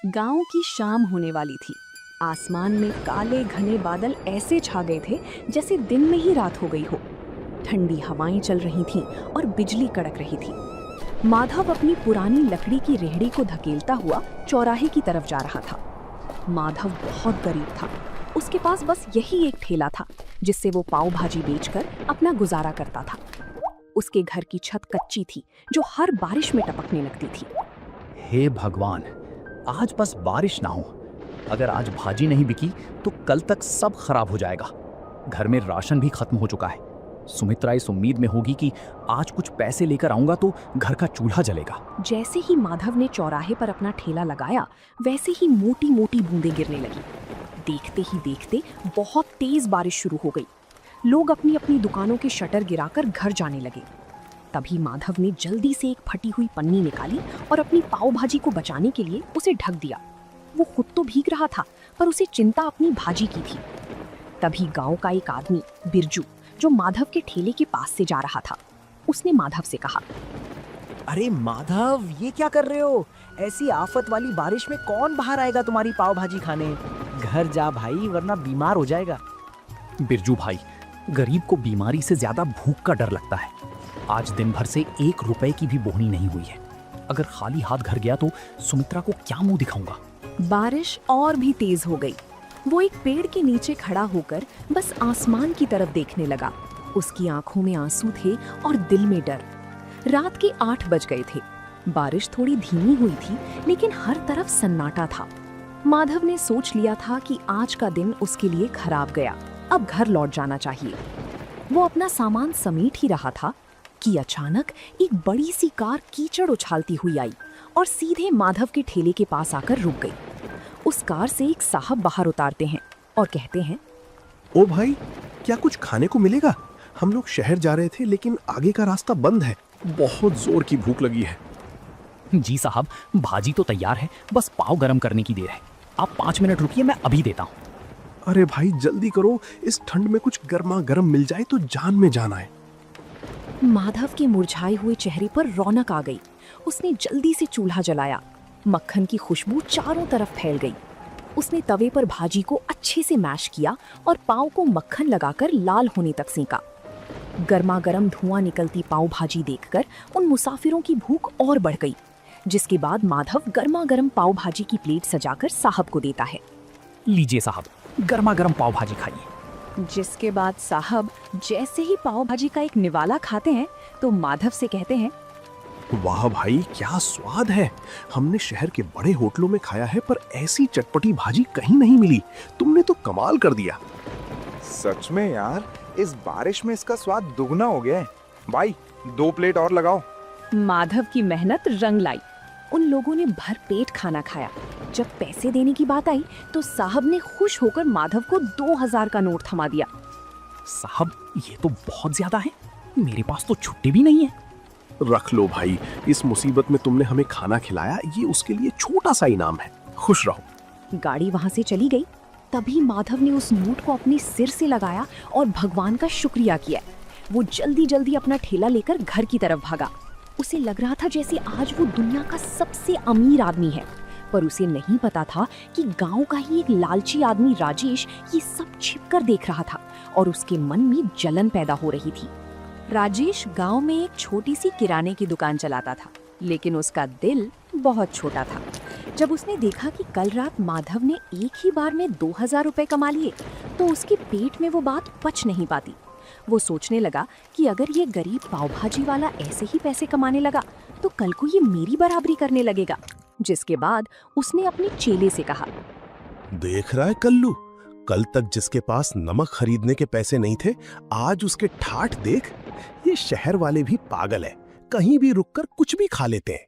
गांव की शाम होने वाली थी। आसमान में काले घने बादल ऐसे छा गए थे जैसे दिन में ही रात हो गई हो। ठंडी हवाएं चल रही थीं और बिजली कड़क रही थी। माधव अपनी पुरानी लकड़ी की रेहड़ी को धकेलता हुआ चौराहे की तरफ जा रहा था। माधव बहुत गरीब था। उसके पास बस यही एक ठेला था जिससे वो पाव भाजी बेचकर अपना गुजारा करता था। उसके घर की छत कच्ची थी जो हर बारिश में टपकने लगती थी। हे भगवान, आज बस बारिश ना हो। अगर आज भाजी नहीं बिकी तो कल तक सब खराब हो जाएगा। घर में राशन भी खत्म हो चुका है। सुमित्रा इस उम्मीद में होगी कि आज कुछ पैसे लेकर आऊंगा तो घर का चूल्हा जलेगा। जैसे ही माधव ने चौराहे पर अपना ठेला लगाया वैसे ही मोटी मोटी बूंदें गिरने लगी। देखते ही देखते बहुत तेज बारिश शुरू हो गई। लोग अपनी अपनी दुकानों के शटर गिराकर घर जाने लगे। तभी माधव ने जल्दी से एक फटी हुई पन्नी निकाली और अपनी पाव भाजी को बचाने के लिए उसे ढक दिया। वो खुद तो भीग रहा था पर उसे चिंता अपनी भाजी की थी। तभी गांव का एक आदमी बिरजू, जो माधव के ठेले के पास से जा रहा था, उसने माधव से कहा, अरे माधव, ये क्या कर रहे हो? ऐसी आफत वाली बारिश में कौन बाहर आएगा तुम्हारी पाव भाजी खाने? घर जा भाई, वरना बीमार हो जाएगा। बिरजू भाई, गरीब को बीमारी से ज्यादा भूख का डर लगता है। आज दिन भर से 1 रुपए की भी बोहनी नहीं हुई है। अगर खाली हाथ घर गया तो सुमित्रा को क्या मुंह दिखाऊंगा। बारिश और भी तेज हो गई। वो एक पेड़ के नीचे खड़ा होकर बस आसमान की तरफ देखने लगा। उसकी आंखों में आंसू थे और दिल में डर। रात के 8 बज गए थे। बारिश थोड़ी धीमी हुई थी लेकिन हर तरफ सन्नाटा था। माधव ने सोच लिया था कि आज का दिन उसके लिए खराब गया। अब घर लौट जाना चाहिए। वो अपना सामान समेट ही रहा था कि अचानक एक बड़ी सी कार कीचड़ उछालती हुई आई और सीधे माधव के ठेले के पास आकर रुक गई। उस कार से एक साहब बाहर उतारते हैं और कहते हैं, ओ भाई, क्या कुछ खाने को मिलेगा? हम लोग शहर जा रहे थे लेकिन आगे का रास्ता बंद है। बहुत जोर की भूख लगी है। जी साहब, भाजी तो तैयार है, बस पाव गरम करने की देर है। आप 5 मिनट रुकिए, मैं अभी देता हूँ। अरे भाई जल्दी करो, इस ठंड में कुछ गर्मा गर्म मिल जाए तो जान में जान आए। माधव के मुरझाए हुए चेहरे पर रौनक आ गई। उसने जल्दी से चूल्हा जलाया। मक्खन की खुशबू चारों तरफ फैल गई। उसने तवे पर भाजी को अच्छे से मैश किया और पाव को मक्खन लगाकर लाल होने तक सेंका। गर्मा गर्म धुआं निकलती पाव भाजी देखकर उन मुसाफिरों की भूख और बढ़ गई। जिसके बाद माधव गर्मा गर्म पाव भाजी की प्लेट सजाकर साहब को देता है। लीजिए साहब, गर्मा गर्म पाव भाजी खाइए। जिसके बाद साहब जैसे ही पाव भाजी का एक निवाला खाते हैं तो माधव से कहते हैं, वाह भाई, क्या स्वाद है। हमने शहर के बड़े होटलों में खाया है पर ऐसी चटपटी भाजी कहीं नहीं मिली। तुमने तो कमाल कर दिया। सच में यार, इस बारिश में इसका स्वाद दुगना हो गया है। भाई 2 प्लेट और लगाओ। माधव की मेहनत रंग लाई। उन लोगों ने भर पेट खाना खाया। जब पैसे देने की बात आई तो साहब ने खुश होकर माधव को 2000 का नोट थमा दिया। साहब, ये तो बहुत ज्यादा है। मेरे पास तो छुट्टी भी नहीं है। रख लो भाई, इस मुसीबत में तुमने हमें खाना खिलाया, ये उसके लिए छोटा सा इनाम है। खुश रहो। गाड़ी वहां से चली गई। तभी माधव ने उस नोट को अपने सिर से लगाया और भगवान का शुक्रिया किया। वो जल्दी जल्दी अपना ठेला लेकर घर की तरफ भागा। उसे लग रहा था जैसे आज वो दुनिया का सबसे अमीर आदमी है, पर उसे नहीं पता था कि गांव का ही एक लालची आदमी राजेश ये सब छिपकर देख रहा था और उसके मन में जलन पैदा हो रही थी। राजेश गांव में एक छोटी सी किराने की दुकान चलाता था, लेकिन उसका दिल बहुत छोटा था। जब उसने देखा कि कल रात माधव ने एक ही बार में 2000 रुपए कमा लिए तो उसके पेट में वो बात पच नहीं पाती। वो सोचने लगा कि अगर ये गरीब पाव भाजी वाला ऐसे ही पैसे कमाने लगा तो कल को ये मेरी बराबरी करने लगेगा। जिसके बाद उसने अपने चेले से कहा, देख रहा है कल्लू, कल तक जिसके पास नमक खरीदने के पैसे नहीं थे, आज उसके ठाठ देख। ये शहर वाले भी पागल है, कहीं भी रुककर कुछ भी खा लेते हैं।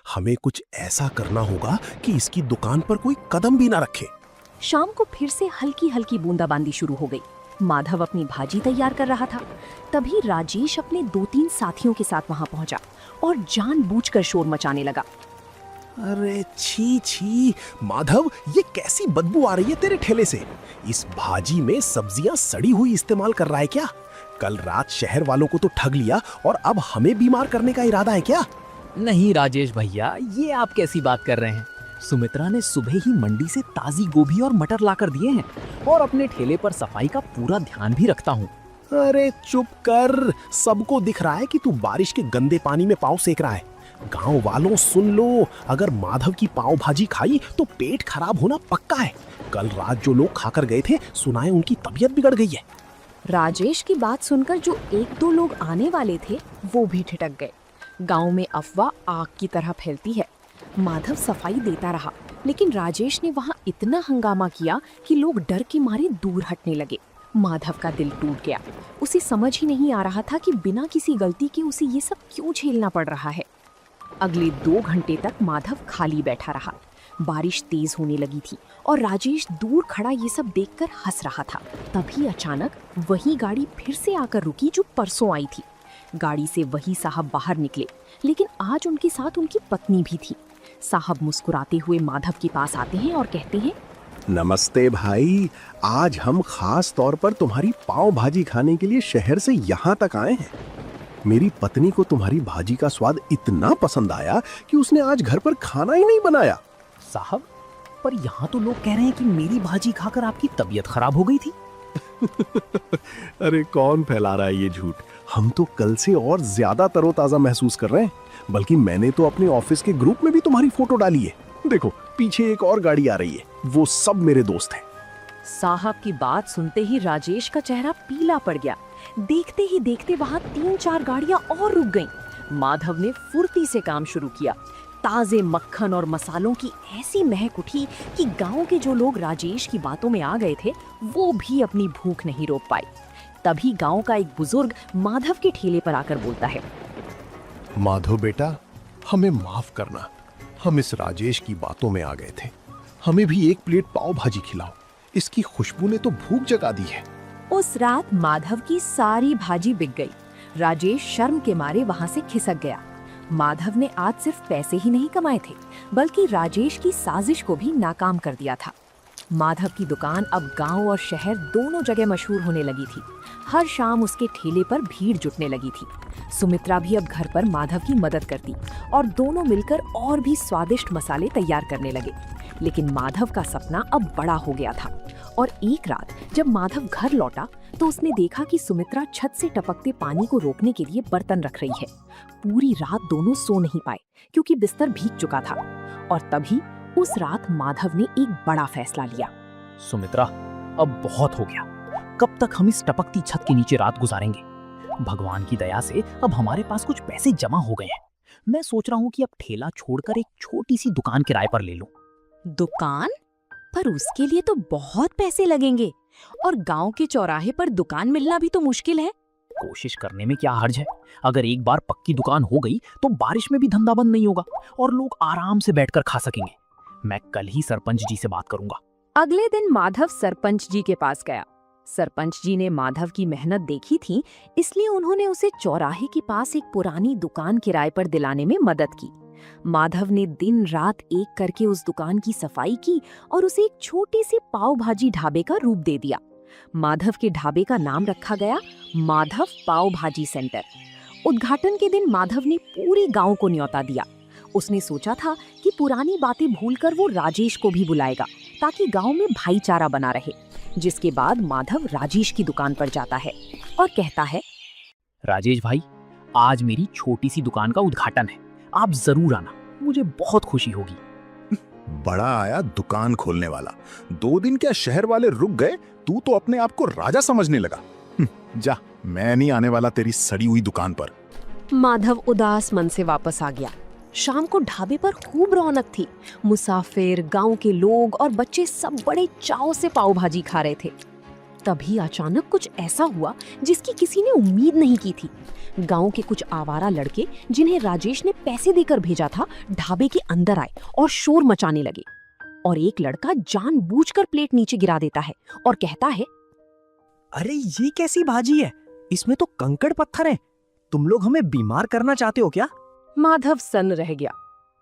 हमें कुछ ऐसा करना होगा कि इसकी दुकान पर कोई कदम भी ना रखे। शाम को फिर से हल्की हल्की बूंदाबांदी शुरू हो गई। माधव अपनी भाजी तैयार कर रहा था। तभी राजेश अपने 2-3 साथियों के साथ वहां पहुंचा और जानबूझकर शोर मचाने लगा। अरे छी छी माधव, ये कैसी बदबू आ रही है तेरे ठेले से? इस भाजी में सब्जियां सड़ी हुई इस्तेमाल कर रहा है क्या? कल रात शहर वालों को तो ठग लिया और अब हमें बीमार करने का इरादा है क्या? नहीं राजेश भैया, ये आप कैसी बात कर रहे हैं? सुमित्रा ने सुबह ही मंडी से ताजी गोभी और मटर लाकर दिए हैं और अपने ठेले पर सफाई का पूरा ध्यान भी रखता हूँ। अरे चुप कर, सबको दिख रहा है कि तू बारिश के गंदे पानी में पाँव सेक रहा है। गांव वालों सुन लो, अगर माधव की पाव भाजी खाई तो पेट खराब होना पक्का है। कल रात जो लोग खाकर गए थे, सुना है उनकी तबीयत बिगड़ गई है। राजेश की बात सुनकर जो एक दो लोग आने वाले थे वो भी ठिठक गए। गांव में अफवाह आग की तरह फैलती है। माधव सफाई देता रहा, लेकिन राजेश ने वहां इतना हंगामा किया कि लोग डर के मारे दूर हटने लगे। माधव का दिल टूट गया। उसे समझ ही नहीं आ रहा था कि बिना किसी गलती के उसे ये सब क्यों झेलना पड़ रहा है। अगले 2 घंटे तक माधव खाली बैठा रहा। बारिश तेज होने लगी थी और राजेश दूर खड़ा ये सब देखकर हंस रहा था। तभी अचानक वही गाड़ी फिर से आकर रुकी जो परसों आई थी। गाड़ी से वही साहब बाहर निकले, लेकिन आज उनके साथ उनकी पत्नी भी थी। साहब मुस्कुराते हुए माधव के पास आते हैं और कहते हैं, नमस्ते भाई, आज हम खास तौर पर तुम्हारी पाव भाजी खाने के लिए शहर से यहाँ तक आए हैं। मेरी पत्नी को तुम्हारी भाजी का स्वाद इतना पसंद आया कि उसने आज घर पर खाना ही नहीं बनाया। साहब, पर यहाँ तो लोग कह रहे हैं कि मेरी भाजी खाकर आपकी तबीयत खराब हो गई थी। अरे कौन फैला रहा है ये झूठ? हम तो कल से और ज्यादा तरोताजा महसूस कर रहे हैं। बल्कि मैंने तो अपने ऑफिस के ग्रुप में भी तुम्हारी फोटो डाली है। देखो पीछे एक और गाड़ी आ रही है, वो सब मेरे दोस्त हैं। साहब की बात सुनते ही राजेश का चेहरा पीला पड़ गया। देखते ही देखते वहां 3-4 गाड़ियां और रुक गईं। माधव ने फुर्ती से काम शुरू किया। ताजे मक्खन और मसालों की ऐसी महक उठी कि गांव के जो लोग राजेश की बातों में आ गए थे वो भी अपनी भूख नहीं रोक पाए। तभी गांव का एक बुजुर्ग माधव के ठेले पर आकर बोलता है, माधव बेटा, हमें माफ करना, हम इस राजेश की बातों में आ गए थे। हमें भी एक प्लेट पाव भाजी खिलाओ, इसकी खुशबू ने तो भूख जगा दी है। उस रात माधव की सारी भाजी बिक गई। राजेश शर्म के मारे वहां से खिसक गया। माधव ने आज सिर्फ पैसे ही नहीं कमाए थे, बल्कि राजेश की साजिश को भी नाकाम कर दिया था। माधव की दुकान अब गांव और शहर दोनों जगह मशहूर होने लगी थी। हर शाम उसके ठेले पर भीड़ जुटने लगी थी। सुमित्रा भी अब घर पर माधव की मदद करती और दोनों मिलकर और भी स्वादिष्ट मसाले तैयार करने लगे। लेकिन माधव का सपना अब बड़ा हो गया था और एक रात जब माधव घर लौटा तो उसने देखा कि सुमित्रा छत से टपकते पानी को रोकने के लिए बर्तन रख रही है। पूरी रात दोनों सो नहीं पाए क्योंकि बिस्तर भीग चुका था। और तभी उस रात माधव ने एक बड़ा फैसला लिया। सुमित्रा, अब बहुत हो गया। कब तक हम इस टपकती छत के नीचे रात गुजारेंगे? भगवान की दया से अब हमारे पास कुछ पैसे जमा हो गए हैं। मैं सोच रहा हूँ कि अब ठेला छोड़कर एक छोटी सी दुकान किराए पर ले लूं। दुकान? पर उसके लिए तो बहुत पैसे लगेंगे और गांव के चौराहे पर दुकान मिलना भी तो मुश्किल है। कोशिश करने में क्या हर्ज है? अगर एक बार पक्की दुकान हो गई तो बारिश में भी धंधा बंद नहीं होगा और लोग आराम से बैठकर खा सकेंगे। मैं कल ही सरपंच जी से बात करूंगा। अगले दिन माधव सरपंच जी के पास गया। सरपंच जी ने माधव की मेहनत देखी थी, इसलिए उन्होंने उसे चौराहे के पास एक पुरानी दुकान किराए पर दिलाने में मदद की। माधव ने दिन रात एक करके उस दुकान की सफाई की और उसे एक छोटी सी पाव भाजी ढाबे का रूप दे दिया। माधव के ढाबे का नाम रखा गया माधव पाव भाजी सेंटर। उद्घाटन के दिन माधव ने पूरे गांव को न्योता दिया। उसने सोचा था कि पुरानी बातें भूलकर वो राजेश को भी बुलाएगा ताकि गांव में भाईचारा बना रहे। जिसके बाद माधव राजेश की दुकान पर जाता है और कहता है, राजेश भाई, आज मेरी छोटी सी दुकान का उद्घाटन है, आप जरूर आना, मुझे बहुत खुशी होगी। बड़ा आया दुकान खोलने वाला। 2 दिन क्या शहर वाले रुक गए, तू तो अपने आप को राजा समझने लगा। जा, मैं नहीं आने वाला तेरी सड़ी हुई दुकान पर। माधव उदास मन से वापस आ गया। शाम को ढाबे पर खूब रौनक थी। मुसाफिर, गांव के लोग और बच्चे सब बड़े चाव से पाव भाजी खा रहे थे। तभी अचानक कुछ ऐसा हुआ जिसकी किसी ने उम्मीद नहीं की थी। गांव के कुछ आवारा लड़के, जिन्हें राजेश ने पैसे देकर भेजा था, ढाबे के अंदर आए और शोर मचाने लगे। और एक लड़का जानबूझकर प्लेट नीचे गिरा देता है और कहता है, अरे ये कैसी भाजी है? इसमें तो कंकड़ पत्थर है। तुम लोग हमें बीमार करना चाहते हो क्या? माधव सन्न रह गया।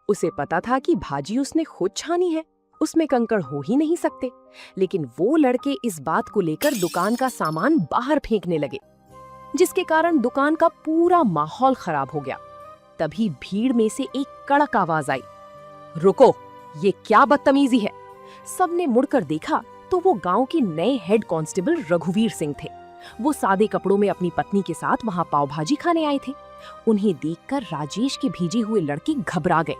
उसे पता था कि भाजी उसने खुद छानी है, उसमें कंकड़ हो ही नहीं सकते। लेकिन वो लड़के इस बात को लेकर दुकान का सामान बाहर फेंकने लगे, जिसके कारण दुकान का पूरा माहौल खराब हो गया। तभी भीड़ में से एक कड़क आवाज आई, रुको, ये क्या बदतमीजी है। सबने मुड़कर देखा तो वो गांव के नए हेड कांस्टेबल रघुवीर सिंह थे। वो सादे कपड़ों में अपनी पत्नी के साथ वहां पाव भाजी खाने आए थे। उन्हें देखकर राजेश के भेजे हुए लड़के घबरा गए,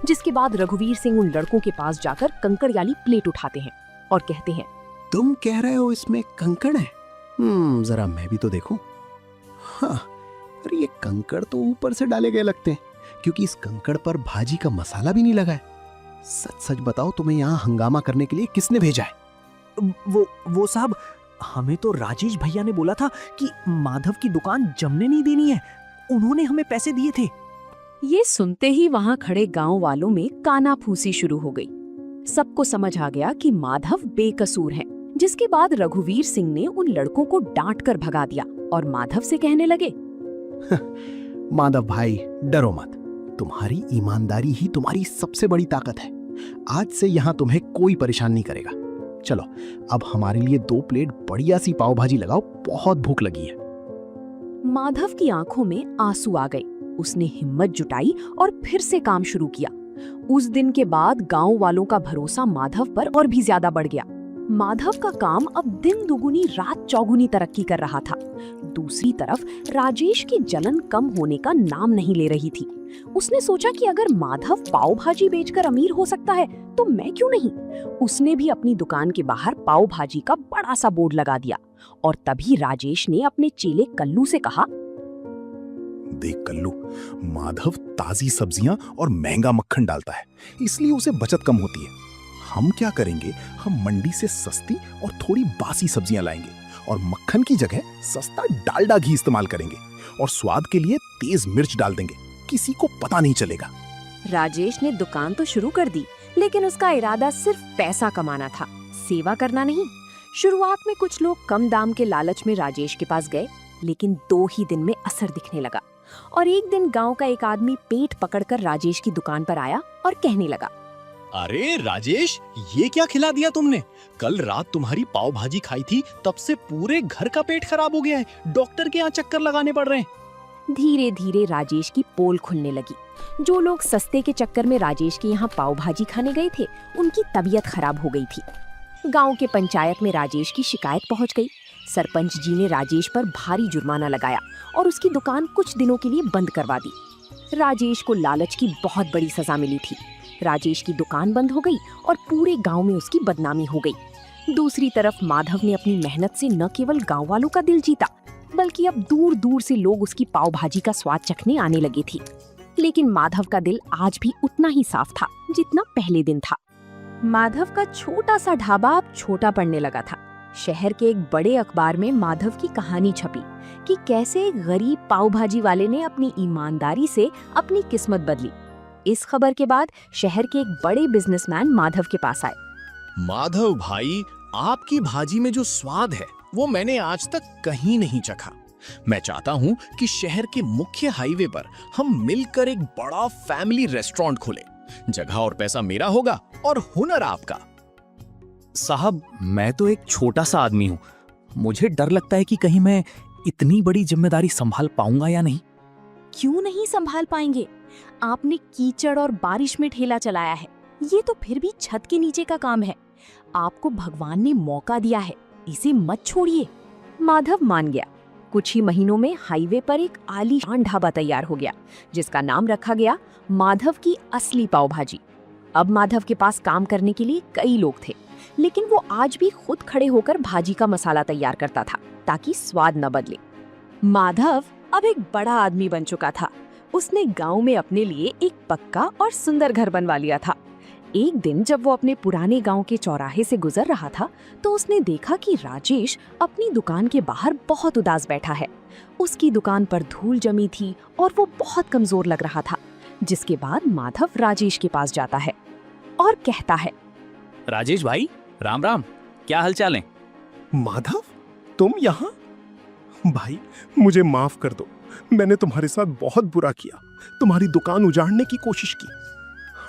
जिसके बाद रघुवीर सिंह उन लड़कों के पास जाकर कंकड़ वाली प्लेट उठाते हैं और कहते हैं, तुम कह रहे हो इसमें कंकड़ है? जरा मैं भी तो देखूं। हाँ, अरे ये कंकड़ तो ऊपर से डाले गए लगते हैं, क्योंकि इस कंकड़ पर भाजी का मसाला भी नहीं लगा है। सच सच बताओ, तुम्हें यहाँ हंगामा करने के लिए किसने भेजा है? वो साहब, हमें तो राजेश भैया ने बोला था कि माधव की दुकान जमने नहीं देनी है। उन्होंने हमें पैसे दिए थे। ये सुनते ही वहां खड़े गांव वालों में कानाफूसी शुरू हो गई। सबको समझ आ गया कि माधव बेकसूर है, जिसके बाद रघुवीर सिंह ने उन लड़कों को डांट कर भगा दिया और माधव से कहने लगे, माधव भाई, डरो मत। तुम्हारी ईमानदारी ही तुम्हारी सबसे बड़ी ताकत है। आज से यहाँ तुम्हें कोई परेशान नहीं करेगा। चलो, अब हमारे लिए 2 प्लेट बढ़िया सी पाव भाजी लगाओ, बहुत भूख लगी है। माधव की आंखों में आंसू आ गए। उसने हिम्मत जुटाई और फिर से काम शुरू किया। उस दिन के बाद गांव वालों का भरोसा माधव पर और भी ज्यादा बढ़ गया। माधव का काम अब दिन दुगुनी रात चौगुनी तरक्की कर रहा था। दूसरी तरफ राजेश की जलन कम होने का नाम नहीं ले रही थी। उसने सोचा कि अगर माधव पाव भाजी बेचकर अमीर हो सकता है तो मैं क्यों नहीं। उसने भी अपनी दुकान के बाहर पाव भाजी का बड़ा सा बोर्ड लगा दिया और तभी राजेश ने अपने चेले कल्लू से कहा, देख कल्लू, माधव ताजी सब्जियां और महंगा मक्खन डालता है, इसलिए उसे बचत कम होती है। हम क्या करेंगे, हम मंडी से सस्ती और थोड़ी बासी सब्जियां लाएंगे और मक्खन की जगह सस्ता डालडा घी इस्तेमाल करेंगे और स्वाद के लिए तेज मिर्च डाल देंगे। किसी को पता नहीं चलेगा। राजेश ने दुकान तो शुरू कर दी, लेकिन उसका इरादा सिर्फ पैसा कमाना था, सेवा करना नहीं। शुरुआत में कुछ लोग कम दाम के लालच में राजेश के पास गए, लेकिन 2 ही दिन में असर दिखने लगा और एक दिन गांव का एक आदमी पेट पकड़कर राजेश की दुकान पर आया और कहने लगा, अरे राजेश, ये क्या खिला दिया तुमने? कल रात तुम्हारी पाव भाजी खाई थी, तब से पूरे घर का पेट खराब हो गया है। डॉक्टर के यहाँ चक्कर लगाने पड़ रहे हैं। धीरे धीरे राजेश की पोल खुलने लगी। जो लोग सस्ते के चक्कर में राजेश के यहाँ पाव भाजी खाने गए थे, उनकी तबीयत खराब हो गई थी। गांव के पंचायत में राजेश की शिकायत पहुंच गई। सरपंच जी ने राजेश पर भारी जुर्माना लगाया और उसकी दुकान कुछ दिनों के लिए बंद करवा दी। राजेश को लालच की बहुत बड़ी सजा मिली थी। राजेश की दुकान बंद हो गई और पूरे गांव में उसकी बदनामी हो गई। दूसरी तरफ माधव ने अपनी मेहनत से न केवल गांव वालों का दिल जीता, बल्कि अब दूर दूर से लोग उसकी पाव भाजी का स्वाद चखने आने लगे थे। लेकिन माधव का दिल आज भी उतना ही साफ था जितना पहले दिन था। माधव का छोटा सा ढाबा अब छोटा पड़ने लगा था। शहर के एक बड़े अखबार में माधव की कहानी छपी कि कैसे एक गरीब पाव भाजी वाले ने अपनी ईमानदारी से अपनी किस्मत बदली। इस खबर के बाद शहर के एक बड़े बिजनेसमैन माधव के पास आए। माधव भाई, आपकी भाजी में जो स्वाद है वो मैंने आज तक कहीं नहीं चखा। मैं चाहता हूँ कि शहर के मुख्य हाईवे पर हम मिलकर एक बड़ा फैमिली रेस्टोरेंट खोलें। जगह और पैसा मेरा होगा और हुनर आपका। साहब, मैं तो एक छोटा सा आदमी हूँ। मुझे डर लगता है कि कहीं मैं इतनी बड़ी जिम्मेदारी संभाल पाऊंगा या नहीं। क्यों नहीं संभाल पाएंगे? आपने कीचड़ और बारिश में ठेला चलाया है। ये तो फिर भी छत के नीचे का काम है। आपको भगवान ने मौका दिया है, इसे मत छोड़िए। माधव मान गया। कुछ ही महीनों में हाईवे पर एक आलीशान ढाबा तैयार हो गया, जिसका नाम रखा गया माधव की असली पाव भाजी। अब माधव के पास काम करने के लिए कई लोग थे, लेकिन वो आज भी खुद खड़े होकर भाजी का मसाला तैयार करता था ताकि स्वाद न बदले। माधव अब एक बड़ा आदमी बन चुका था। उसने गांव में अपने लिए एक पक्का और सुंदर घर बनवा लिया था। एक दिन जब वो अपने पुराने गांव के चौराहे से गुजर रहा था, तो उसने देखा कि राजेश अपनी दुकान के बाहर बहुत उदास बैठा है। उसकी दुकान पर धूल जमी थी और वो बहुत कमजोर लग रहा था। जिसके बाद माधव राजेश के पास जाता है और कहता है, राजेश भाई, राम राम, क्या हालचाल है? माधव, तुम यहाँ? भाई, मुझे माफ कर दो। मैंने तुम्हारे साथ बहुत बुरा किया, तुम्हारी दुकान उजाड़ने की कोशिश की।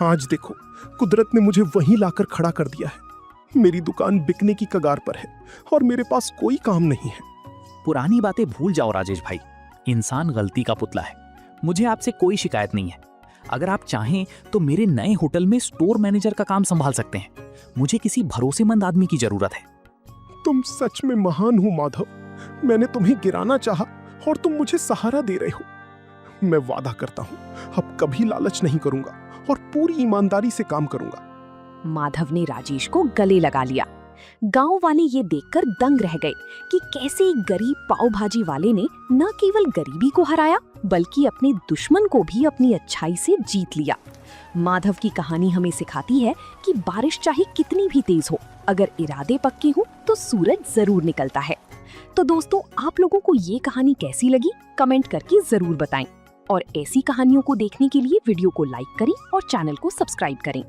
आज देखो, कुदरत ने मुझे वहीं लाकर खड़ा कर दिया है। मेरी दुकान बिकने की कगार पर है और मेरे पास कोई काम नहीं है। पुरानी बातें भूल जाओ राजेश भाई। इंसान गलती का पुतला है। मुझे आपसे कोई शिकायत नहीं है। अगर आप चाहें तो मेरे नए होटल में स्टोर मैनेजर का काम संभाल सकते हैं। मुझे किसी भरोसेमंद आदमी की जरूरत है। तुम सच में महान हो माधव। मैंने तुम्हें गिराना चाहा और तुम मुझे सहारा दे रहे हो। मैं वादा करता हूँ अब कभी लालच नहीं करूंगा और पूरी ईमानदारी से काम करूंगा। माधव ने राजेश को गले लगा लिया। गांव वाले ये देखकर दंग रह गए कि कैसे एक गरीब पाव भाजी वाले ने न केवल गरीबी को हराया बल्कि अपने दुश्मन को भी अपनी अच्छाई से जीत लिया। माधव की कहानी हमें सिखाती है कि बारिश चाहे कितनी भी तेज हो, अगर इरादे पक्के हो तो सूरज जरूर निकलता है। तो दोस्तों, आप लोगों को ये कहानी कैसी लगी कमेंट करके जरूर बताएं और ऐसी कहानियों को देखने के लिए वीडियो को लाइक करें और चैनल को सब्सक्राइब करें।